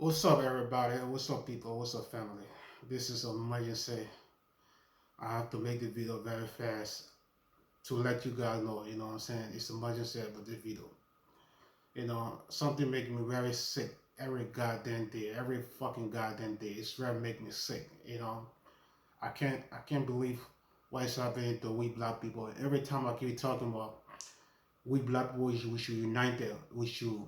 What's up, everybody? What's up, people? What's up, family? This is an emergency. I have to make the video very fast to let you guys know. You know what I'm saying? It's an emergency about this video. Something making me very sick every goddamn day, every fucking goddamn day. It's really making me sick. I can't believe what is happening to we black people. Every time I keep talking about we black people, we should unite there. We should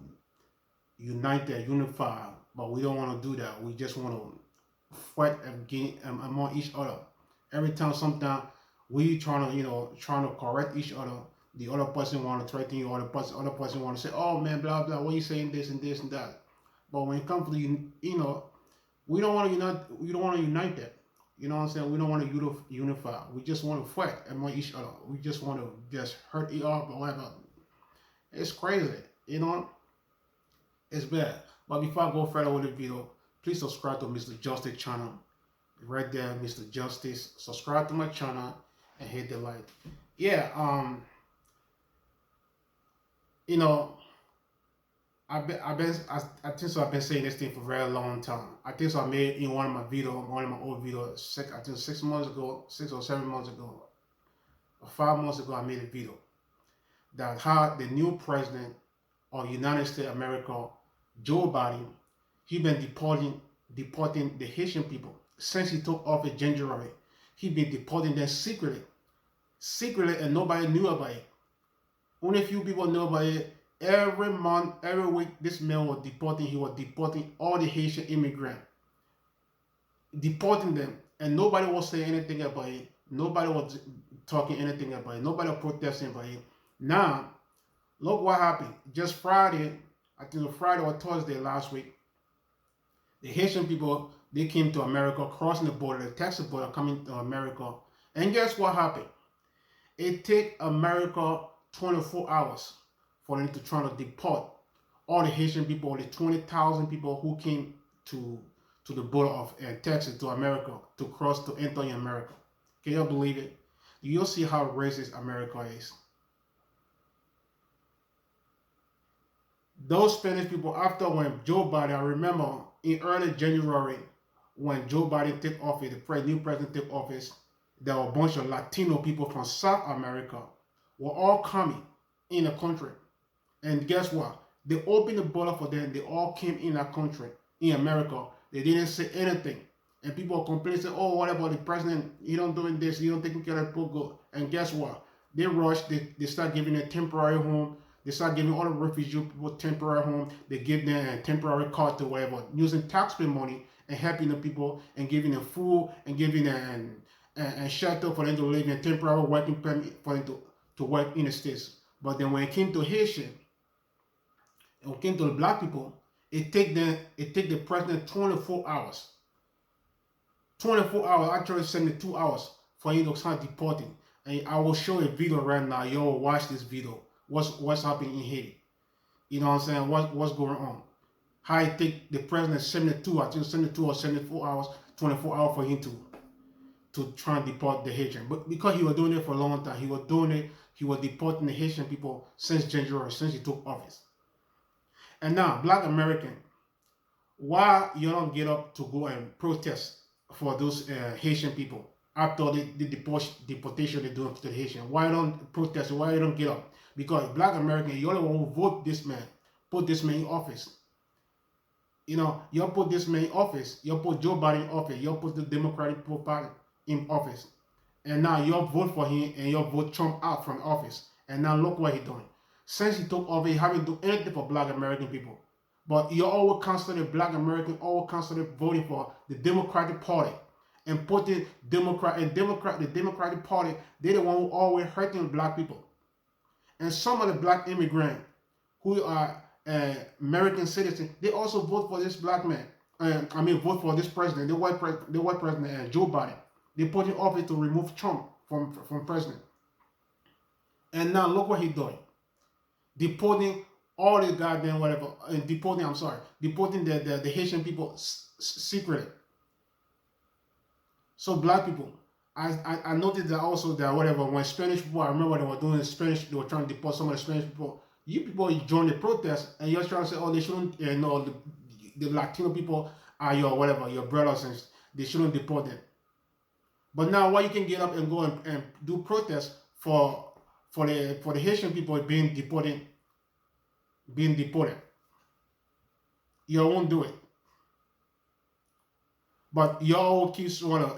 unite there, unify, but we don't want to do that. We just want to fight again among each other. Every time, sometimes we trying to, trying to correct each other. The other person want to threaten you, or the other person want to say, "Oh man, blah blah. What you saying this and this and that?" But when it comes to we don't want to unite. We don't want to unite that. You know what I'm saying? We don't want to unify. We just want to fight among each other. We just want to just hurt each other or whatever. It's crazy. It's bad. But before I go further with the video, please subscribe to Mr. Justice channel. Right there, Mr. Justice. Subscribe to my channel and hit the like. Yeah, you know, I think so. I've been saying this thing for a very long time. I think so. I made in one of my old videos. I think 6 months ago, 6 or 7 months ago, or 5 months ago, I made a video that how the new president of United States of America, Joe Biden, he been deporting the Haitian people since he took office in January. He been deporting them secretly, and nobody knew about it. Only a few people know about it. Every month, every week, this man was deporting. He was deporting all the Haitian immigrants, deporting them, and nobody was saying anything about it. Nobody was talking anything about it. Nobody was protesting about it. Now, look what happened. Just Friday, I think it was Friday or Thursday last week, the Haitian people, they came to America, crossing the border, the Texas border, coming to America. And guess what happened? It took America 24 hours for them to try to deport all the Haitian people, the 20,000 people who came to the border of Texas to America, to cross, to enter in America. Can you believe it? You'll see how racist America is. Those Spanish people, after when Joe Biden, I remember in early January, when Joe Biden took office, the new president took office, there were a bunch of Latino people from South America were all coming in the country. And guess what? They opened the border for them. They all came in that country, in America. They didn't say anything. And people complain, say, "Oh, what about the president? He don't doing this. He don't taking care of the people." And guess what? They rushed. They start giving a temporary home. They start giving all the refugee people temporary home. They give them a temporary card to whatever, using taxpayer money and helping the people and giving them food and giving them and shelter for them to live in, temporary working permit for them to work in the States. But then when it came to Haitian, and when it came to the black people, it take the president 24 hours. 24 hours, actually 72 hours for him to start deporting. And I will show a video right now. Yo, watch this video. What's happening in Haiti? You know what I'm saying? What's going on? How it take the president 72, I think 72 or 74 hours, 24 hours for him to try and deport the Haitian. But because he was doing it for a long time, he was deporting the Haitian people since January, since he took office. And now, black American, why you don't get up to go and protest for those Haitian people after the deportation they do to the Haitian? Why don't protest? Why you don't get up? Because black American, you're the one who vote this man, put this man in office. You put this man in office, you put Joe Biden in office, you put the Democratic Party in office. And now you vote for him and you vote Trump out from office. And now look what he's doing. Since he took office, he haven't done anything for black American people. But you're always constantly black American, always constantly voting for the Democratic Party. And put the Democratic Party, they're the one who always hurting black people. And some of the black immigrants who are American citizens, they also vote for this black man. Vote for this president, the white president, Joe Biden. They put in office to remove Trump from president. And now look what he's doing. Deporting all the goddamn whatever, deporting the Haitian people secretly. So black people, I noticed that also that whatever, when Spanish people, I remember they were doing the Spanish, they were trying to deport some of the Spanish people. You people join the protest and you're trying to say, oh, they shouldn't, the Latino people are your whatever, your brothers, and they shouldn't deport them. But now, why you can get up and go and do protests for the Haitian people being deported? You won't do it. But you all keep wanna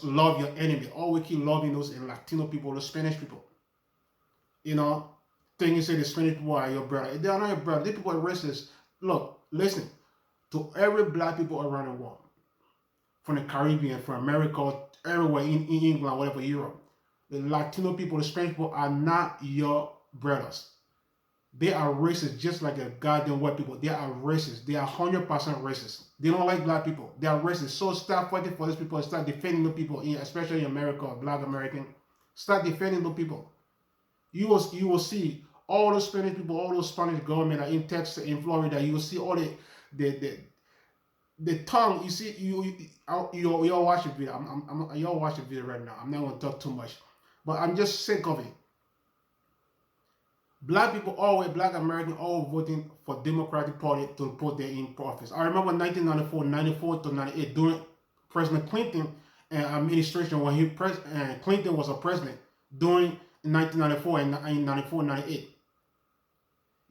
love your enemy. Always keep loving those Latino people, the Spanish people. You know, thing you say the Spanish people are your brother. They are not your brother. These people are racist. Look, listen to every black people around the world, from the Caribbean, from America, everywhere in England, whatever, Europe. The Latino people, the Spanish people are not your brothers. They are racist, just like the goddamn white people. They are racist. They are 100% racist. They don't like black people. They are racist. So stop fighting for these people and start defending the people, especially in America, black American. Start defending the people. You will see all the Spanish people, all those Spanish government are in Texas, in Florida. You will see all the tongue. You see, you're watching video. You're watching video right now. I'm not gonna talk too much, but I'm just sick of it. Black people always, black Americans always voting for Democratic Party to put them in office. I remember 1994, 94 to 98, during President Clinton administration, when Clinton was a president during 1994 and 94, 98.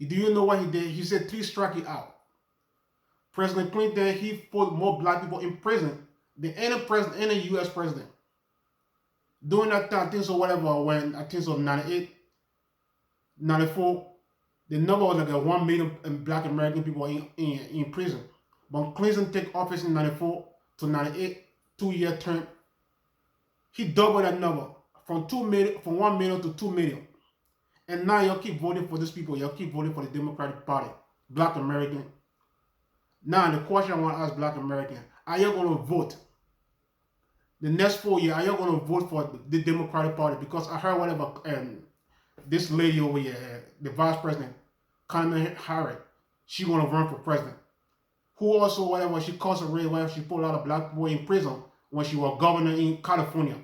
Do you know what he did? He said 3 strike you out. President Clinton, he put more black people in prison than any president, any U.S. president. During that time, I think so whatever, when I think so 98, 94, the number was like 1 million black American people in prison. But Clinton took office in 94 to 98, 2-year term. He doubled that number from 1 million to 2 million. And now y'all keep voting for these people. Y'all keep voting for the Democratic Party, black American. Now the question I want to ask black American, are you going to vote? The next 4 years, are you going to vote for the Democratic Party? Because I heard whatever this lady over here, the vice president, Kamala Harris, she going to run for president. Who also, whatever, she incarcerated, whatever, she put a lot of black people in prison when she was governor in California.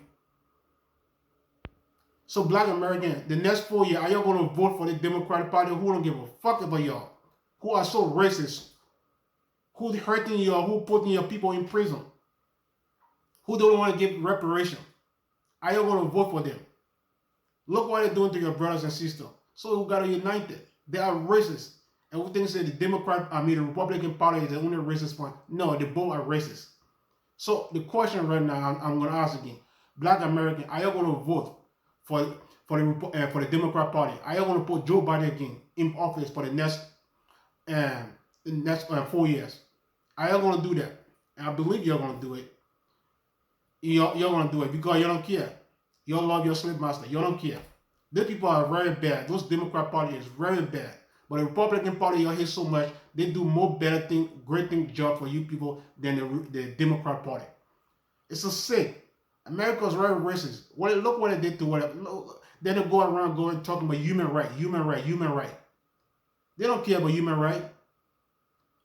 So black American, the next 4 years, are you going to vote for the Democratic Party? Who don't give a fuck about y'all? Who are so racist? Who hurting y'all? Who putting your people in prison? Who don't want to give reparation? Are you going to vote for them? Look what they're doing to your brothers and sisters. So we got to unite them. They are racist. And we think the the Republican Party is the only racist one. No, they both are racist. So the question right now, I'm going to ask again. Black American, are you going to vote for the Democrat Party? Are you going to put Joe Biden again in office for the next 4 years? Are you going to do that? And I believe you're going to do it. You're going to do it because you don't care. You love your slave master. You don't care. These people are very bad. Those Democrat Party is very bad. But the Republican Party, you hate so much, they do more better thing, great thing job for you people than the Democrat Party. It's so sick. America is very racist. Look what they did to whatever. Then they go around going talking about human right. They don't care about human right.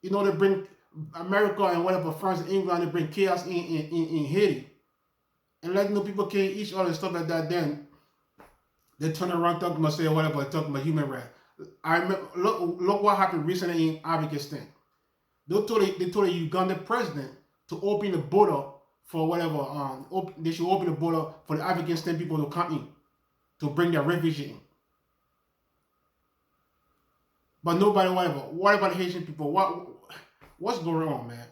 You know, they bring America and whatever, France and England, they bring chaos in Haiti. And letting the people kill each other and stuff like that, then they turn around talking about, say whatever, talking about human rights. I remember, look what happened recently in Afghanistan. They told the Ugandan president to open the border for whatever, they should open the border for the Afghanistan people to come in, to bring their refugees in. But nobody, whatever. What about the Haitian people? What's going on, man?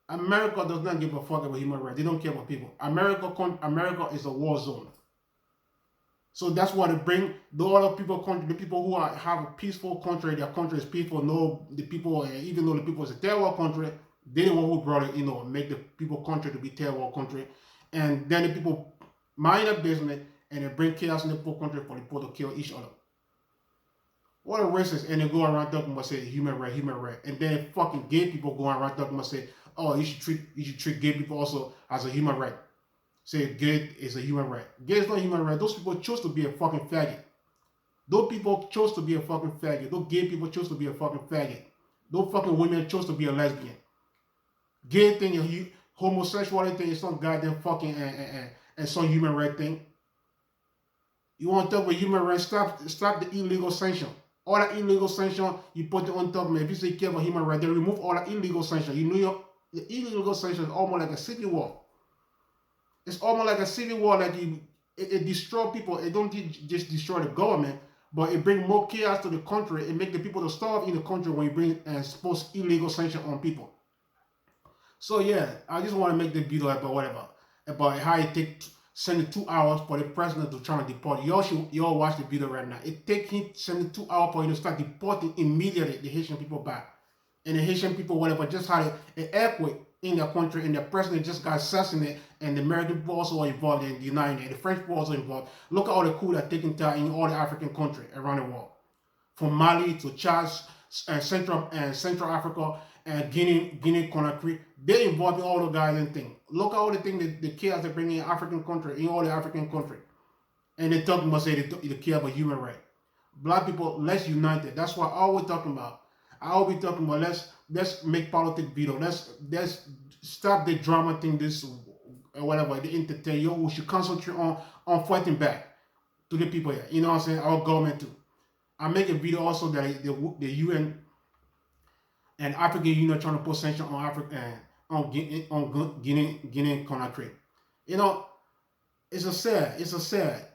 America does not give a fuck about human rights. They don't care about people. America is a war zone. So that's why they bring the other people, the people who have a peaceful country, their country is peaceful, know the people, even though the people is a terror country, they the one who brought it, make the people country to be terror country. And then the people mind their business and they bring chaos in the poor country for the people to kill each other. What a racist, and they go around talking about say human right. And then fucking gay people go around talking about say, oh, you should treat gay people also as a human right. Say gay is a human right. Gay is not a human right. Those people chose to be a fucking faggot. Those people chose to be a fucking faggot. Those gay people chose to be a fucking faggot. Those fucking women chose to be a lesbian. Gay thing, homosexuality thing is some goddamn fucking and some human right thing. You want to talk about human rights? Stop the illegal sanction. All that illegal sanction, you put it on top, man. If you say care about human rights, they remove all that illegal sanction. You know, the illegal sanction is almost like a civil war. It's almost like a civil war. Like it destroys people. It don't just destroy the government, but it brings more chaos to the country. It makes the people to starve in the country when you bring and suppose illegal sanction on people. So yeah, I just want to make the video about whatever, about how it take 72 hours for the president to try to deport. Y'all watch the video right now. It take him 72 hours for him to start deporting immediately the Haitian people back. And the Haitian people, whatever, just had an earthquake in their country, and the president just got assassinated, and the American people also were involved in denying it. The French people also involved. Look at all the coup that taken place in all the African countries around the world, from Mali to Chad, Central Africa, and Guinea Conakry. They involved in all the guys and things. Look at all the things, the chaos they bring in African country, in all the African country, and they talking about say they care about human rights. Black people, let's unite it. That's what I always talking about. I always talking about let's make politics video. Let's stop the drama thing. This whatever the entertain. We should concentrate on fighting back to the people here. You know what I'm saying? Our government too. I make a video also that the UN and African Union trying to put sanctions on Africa on Guinea Conakry. You know, it's a sad,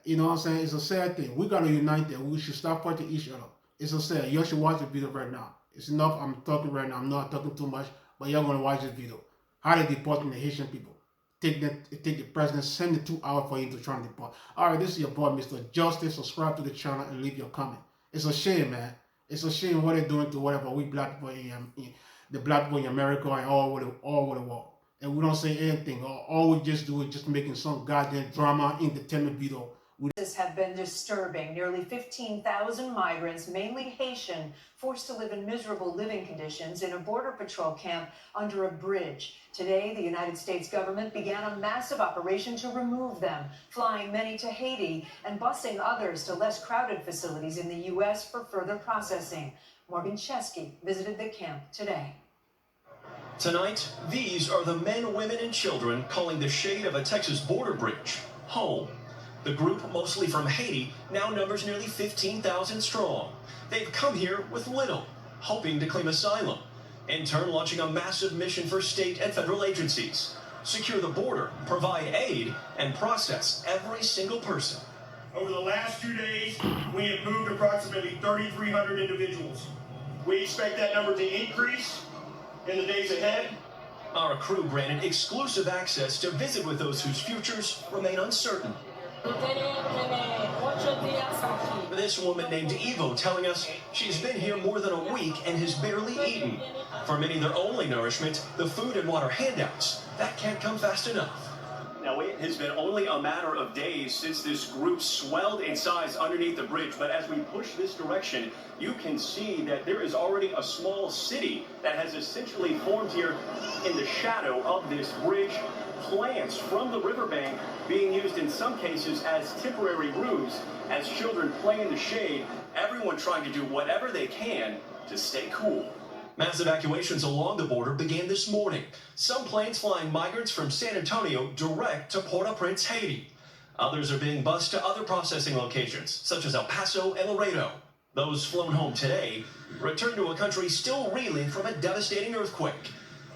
you know what I'm saying? It's a sad thing. We gotta unite there. We should stop fighting each other. It's a sad. You should watch the video right now. It's enough. I'm talking right now. I'm not talking too much, but you're gonna watch this video. How they deporting the Haitian people. Take the president, send it 2 hours for him to try and deport. Alright, this is your boy, Mr. Justice. Subscribe to the channel and leave your comment. It's a shame, man. It's a shame what they're doing to whatever we black people in the black people in America and all over the world. And we don't say anything. All we just do is just making some goddamn drama entertainment video. This have been disturbing. Nearly 15,000 migrants, mainly Haitian, forced to live in miserable living conditions in a border patrol camp under a bridge. Today, the United States government began a massive operation to remove them, flying many to Haiti and busing others to less crowded facilities in the U.S. for further processing. Morgan Chesky visited the camp today. Tonight, these are the men, women, and children calling the shade of a Texas border bridge home. The group, mostly from Haiti, now numbers nearly 15,000 strong. They've come here with little, hoping to claim asylum, in turn launching a massive mission for state and federal agencies. Secure the border, provide aid, and process every single person. Over the last 2 days, we have moved approximately 3,300 individuals. We expect that number to increase in the days ahead. Our crew granted exclusive access to visit with those whose futures remain uncertain. This woman named Evo telling us she's been here more than a week and has barely eaten. For many, their only nourishment, the food and water handouts. That can't come fast enough. Now, it has been only a matter of days since this group swelled in size underneath the bridge, but as we push this direction, you can see that there is already a small city that has essentially formed here in the shadow of this bridge. Plants from the riverbank being used in some cases as temporary roofs as children play in the shade, everyone trying to do whatever they can to stay cool. Mass evacuations along the border began this morning. Some planes flying migrants from San Antonio direct to Port-au-Prince, Haiti. Others are being bused to other processing locations, such as El Paso and Laredo. Those flown home today return to a country still reeling from a devastating earthquake.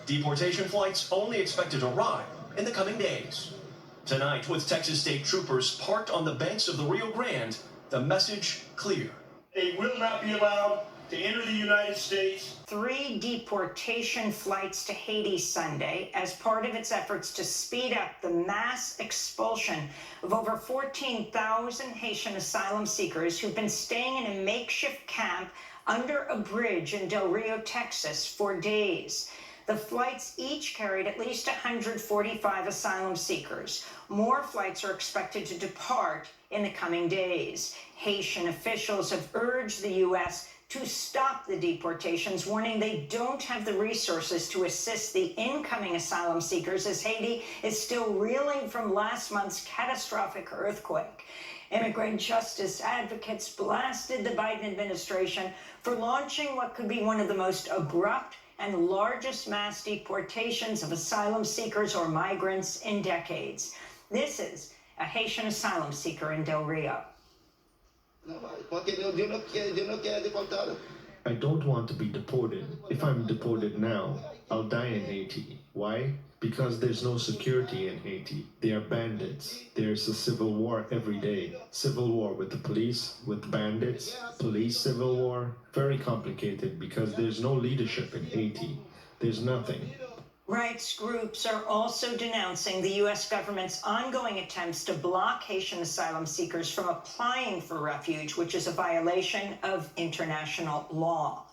Deportation flights only expected to arrive in the coming days. Tonight, with Texas state troopers parked on the banks of the Rio Grande, the message clear. They will not be allowed to enter the United States. 3 deportation flights to Haiti Sunday as part of its efforts to speed up the mass expulsion of over 14,000 Haitian asylum seekers who've been staying in a makeshift camp under a bridge in Del Rio, Texas for days. The flights each carried at least 145 asylum seekers. More flights are expected to depart in the coming days. Haitian officials have urged the U.S. to stop the deportations, warning they don't have the resources to assist the incoming asylum seekers as Haiti is still reeling from last month's catastrophic earthquake. Immigrant justice advocates blasted the Biden administration for launching what could be one of the most abrupt and largest mass deportations of asylum seekers or migrants in decades. This is a Haitian asylum seeker in Del Rio. I don't want to be deported. If I'm deported now, I'll die in Haiti. Why? Because there's no security in Haiti. They are bandits. There's a civil war every day. Civil war with the police, with bandits, police civil war. Very complicated because there's no leadership in Haiti. There's nothing. Rights groups are also denouncing the U.S. government's ongoing attempts to block Haitian asylum seekers from applying for refuge, which is a violation of international law.